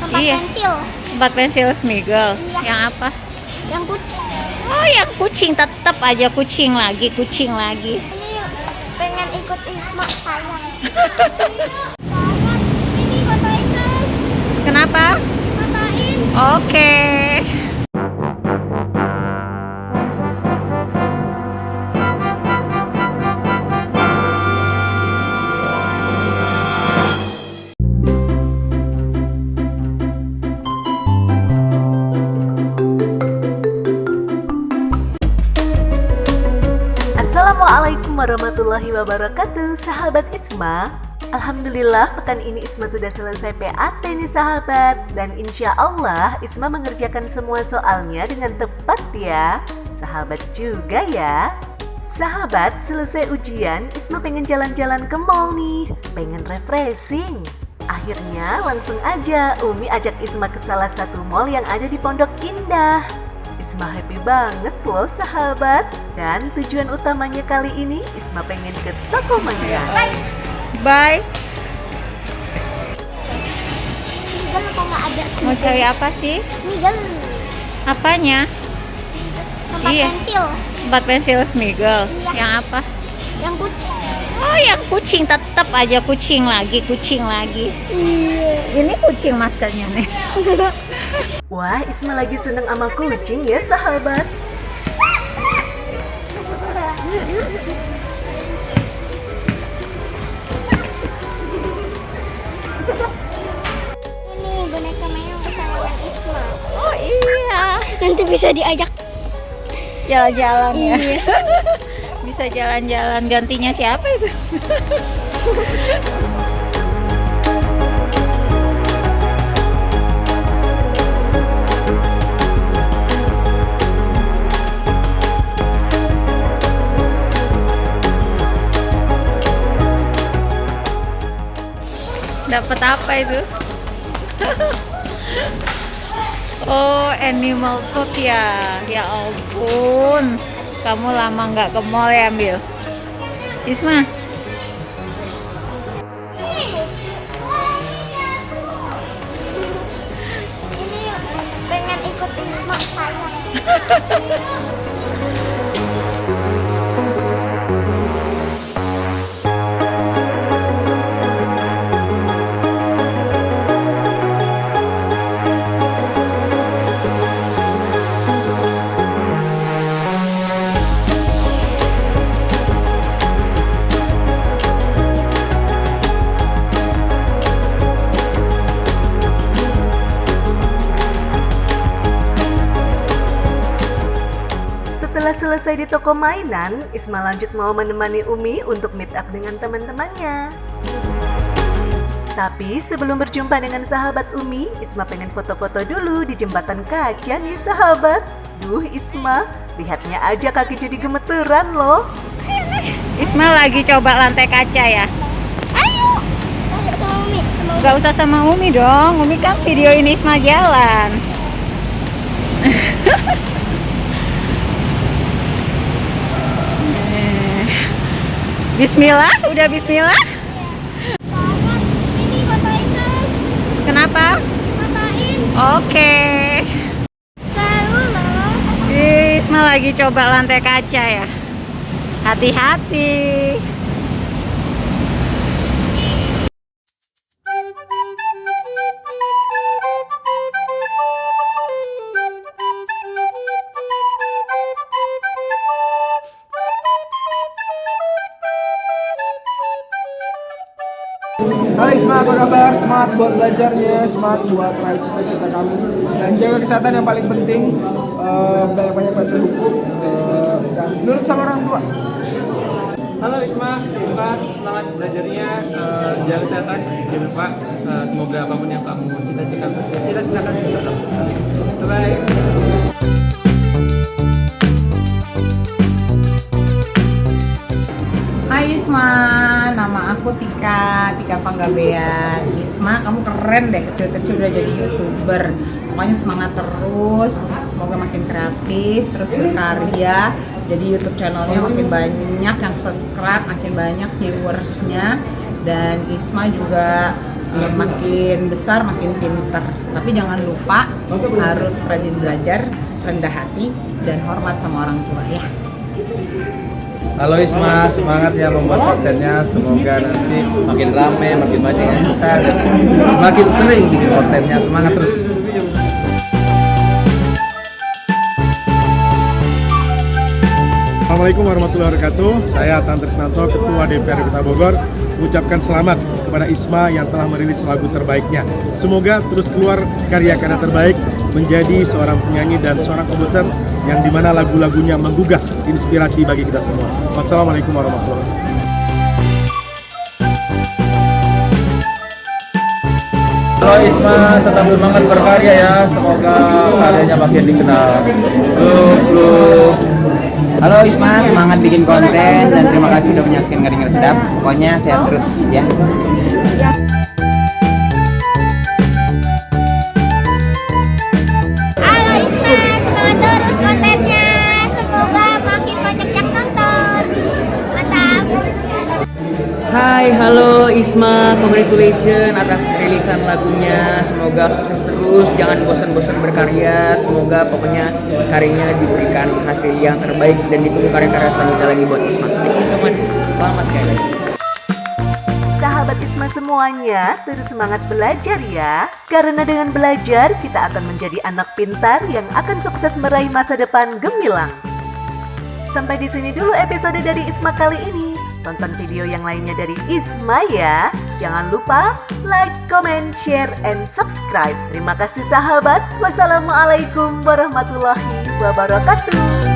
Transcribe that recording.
Tempat Iya. pensil. Tempat pensil Smiggle. Iya. Yang apa? Yang kucing. Oh, yang kucing, tetap aja kucing lagi. Ini pengen ikut Isma sayang. Ini fotoin dong. Kenapa? Fotoin. Oke. Assalamualaikum warahmatullahi wabarakatuh, sahabat Isma. Alhamdulillah pekan ini Isma sudah selesai PAT nih sahabat. Dan insya Allah Isma mengerjakan semua soalnya dengan tepat ya. Sahabat juga ya. Sahabat, selesai ujian Isma pengen jalan-jalan ke mall nih. Pengen refreshing. Akhirnya langsung aja Umi ajak Isma ke salah satu mall yang ada di Pondok Indah. Isma happy banget loh sahabat. Dan tujuan utamanya kali ini Isma pengen ke toko mainan. Bye. Smiggle kok nggak ada Mau Smiggle? cari apa sih? Smiggle. Apanya? Tempat Iya. pensil. Tempat pensil Smiggle. Iya. Yang apa? Yang kucing. Oh, yang kucing, tetap aja kucing lagi. Iya. Ini kucing maskernya nih. Wah, Isma lagi seneng sama kucing ya sahabat. Ini boneka meong kesayangan Isma. Oh iya. Nanti bisa diajak. Jalan-jalan ya. Iya. Bisa jalan-jalan, gantinya siapa itu? Dapat apa itu? Oh, animal food ya. Ya ampun. Kamu lama nggak ke mall ya, Ambil? Isma, Ini pengen ikut Isma sayang. Setelah selesai di toko mainan, Isma lanjut mau menemani Umi untuk meet up dengan teman-temannya. Tapi sebelum berjumpa dengan sahabat Umi, Isma pengen foto-foto dulu di jembatan kaca nih sahabat. Duh Isma, lihatnya aja kaki jadi gemeteran loh. Isma lagi coba lantai kaca ya. Ayo sama Umi. Gak usah sama Umi dong. Umi kan videoin Isma jalan. Bismillah, udah bismillah. Ini fotoin dong. Kenapa? Fotoin. Oke. Seru loh. Isma lagi coba lantai kaca ya. Hati-hati. Halo Isma, apa kabar? Semangat buat belajarnya, semangat buat raih cita-cita kamu, dan jaga kesehatan yang paling penting. Banyak-banyak baca buku dan nurut sama orang tua. Halo Isma, semangat belajarnya, jaga kesehatan, jangan lupa. Semoga apapun yang kamu cita-citakan bisa tercapai. Bye. Hai Isma, nama aku Tika Panggabean. Isma, kamu keren deh, kecil-kecil udah jadi YouTuber. Pokoknya semangat terus, semoga makin kreatif, terus berkarya. Jadi YouTube channelnya makin banyak yang subscribe, makin banyak viewersnya. Dan Isma juga makin besar makin pinter. Tapi jangan lupa harus rajin belajar, rendah hati, dan hormat sama orang tua ya. Halo Isma, semangat ya membuat kontennya. Semoga nanti makin rame, makin banyak yang suka dan semakin sering bikin kontennya. Semangat terus. Assalamualaikum warahmatullahi wabarakatuh. Saya Tan Trisnanto, Ketua DPR Kota Bogor, mengucapkan selamat kepada Isma yang telah merilis lagu terbaiknya. Semoga terus keluar karya-karya terbaik, menjadi seorang penyanyi dan seorang komposer yang dimana lagu-lagunya menggugah inspirasi bagi kita semua. Wassalamualaikum warahmatullahi wabarakatuh. Halo Isma, tetap semangat berkarya ya. Semoga karyanya makin dikenal. Halo Isma, semangat bikin konten dan terima kasih udah menyaksikan Garing Sedap. Pokoknya sehat terus ya. Halo Isma, semangat terus kontennya. Semoga makin banyak yang nonton. Mantap. Hai, halo Isma, congratulations atas rilisan lagunya. Semoga sukses terus, jangan bosan-bosan berkarya. Semoga pokoknya karyanya diberikan hasil yang terbaik dan ditunggu karya-karya selanjutnya lagi buat Isma. Thank you so much. Selamat sekali lagi. Sahabat Isma semuanya, terus semangat belajar ya. Karena dengan belajar, kita akan menjadi anak pintar yang akan sukses meraih masa depan gemilang. Sampai di sini dulu episode dari Isma kali ini. Tonton video yang lainnya dari Isma ya. Jangan lupa like, comment, share, and subscribe. Terima kasih sahabat. Wassalamualaikum warahmatullahi wabarakatuh.